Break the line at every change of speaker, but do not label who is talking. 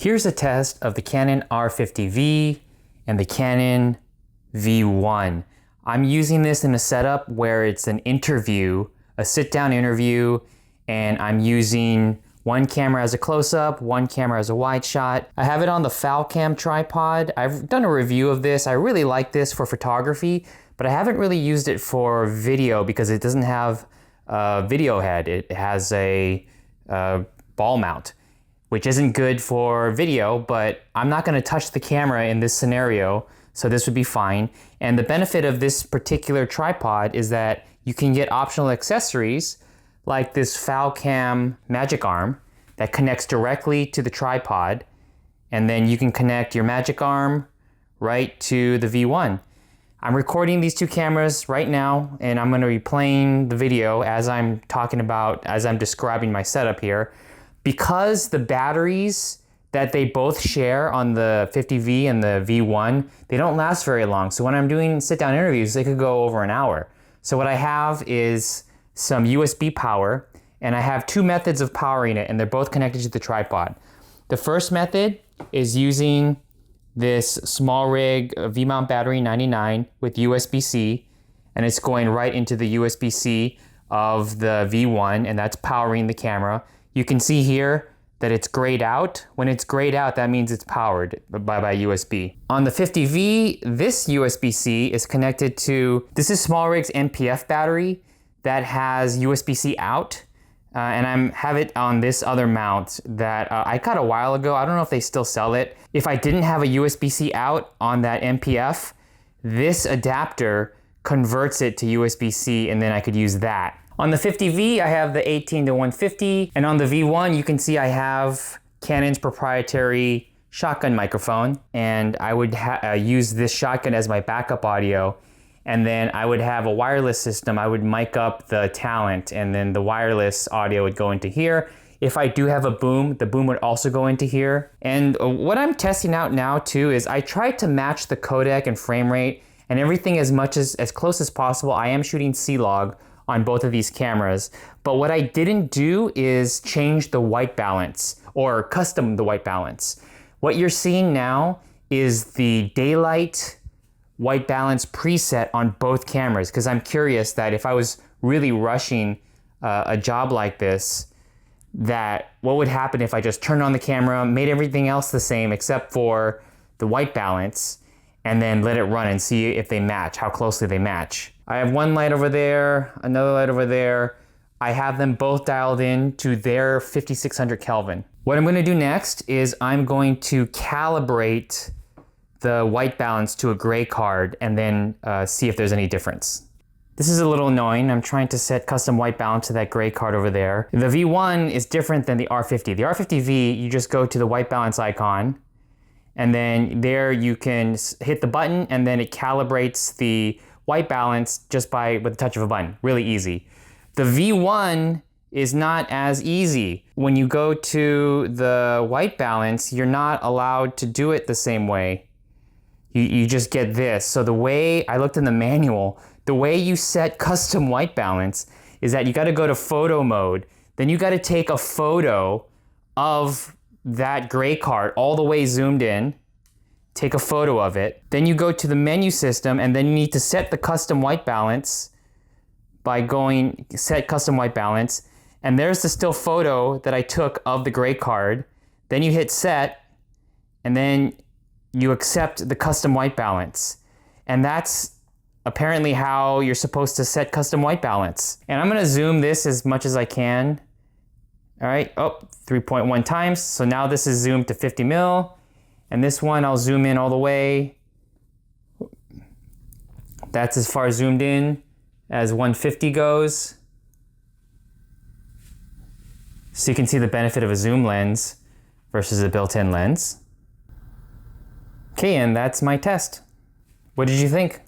Here's a test of the Canon R50V and the Canon V1. I'm using this in a setup where it's an interview, a sit-down interview, and I'm using one camera as a close-up, one camera as a wide shot. I have it on the Falcam tripod. I've done a review of this. I really like this for photography, but I haven't really used it for video because it doesn't have a video head. It has a ball mount, which isn't good for video, but I'm not gonna touch the camera in this scenario, so this would be fine. And the benefit of this particular tripod is that you can get optional accessories like this Falcam magic arm that connects directly to the tripod, and then you can connect your magic arm right to the V1. I'm recording these two cameras right now, and I'm gonna be playing the video as I'm describing my setup here. Because the batteries that they both share on the 50V and the V1, they don't last very long. So when I'm doing sit-down interviews, they could go over an hour. So what I have is some USB power, and I have two methods of powering it, and they're both connected to the tripod. The first method is using this SmallRig V-mount battery 99 with USB-C, and it's going right into the USB-C of the V1, and that's powering the camera. You can see here that it's grayed out. When it's grayed out, that means it's powered by USB. On the 50V, this USB-C is connected to, this is SmallRig's NPF battery that has USB-C out, and I have it on this other mount that I got a while ago. I don't know if they still sell it. If I didn't have a USB-C out on that NPF, this adapter converts it to USB-C, and then I could use that. On the 50V, I have the 18-150, and on the V1, you can see I have Canon's proprietary shotgun microphone, and I would use this shotgun as my backup audio, and then I would have a wireless system. I would mic up the Talent, and then the wireless audio would go into here. If I do have a boom, the boom would also go into here. And what I'm testing out now too is I tried to match the codec and frame rate and everything as close as possible. I am shooting C-Log on both of these cameras, but what I didn't do is change the white balance or custom the white balance. What you're seeing now is the daylight white balance preset on both cameras, because I'm curious that if I was really rushing a job like this, that what would happen if I just turned on the camera, made everything else the same except for the white balance, and then let it run and see if they match, how closely they match. I have one light over there, another light over there. I have them both dialed in to their 5600 Kelvin. What I'm gonna do next is I'm going to calibrate the white balance to a gray card and then see if there's any difference. This is a little annoying. I'm trying to set custom white balance to that gray card over there. The V1 is different than the R50. The R50V, you just go to the white balance icon, and then there you can hit the button, and then it calibrates the white balance just with the touch of a button. Really easy. The V1 is not as easy. When you go to the white balance, you're not allowed to do it the same way. You just get this. So the way I looked in the manual, the way you set custom white balance is that you got to go to photo mode. Then you got to take a photo of that gray card all the way zoomed in, take a photo of it. Then you go to the menu system, and then you need to set the custom white balance by going set custom white balance. And there's the still photo that I took of the gray card. Then you hit set, and then you accept the custom white balance. And that's apparently how you're supposed to set custom white balance. And I'm gonna zoom this as much as I can. All right, 3.1 times. So now this is zoomed to 50 mil. And this one, I'll zoom in all the way. That's as far zoomed in as 150 goes. So you can see the benefit of a zoom lens versus a built-in lens. Okay, and that's my test. What did you think?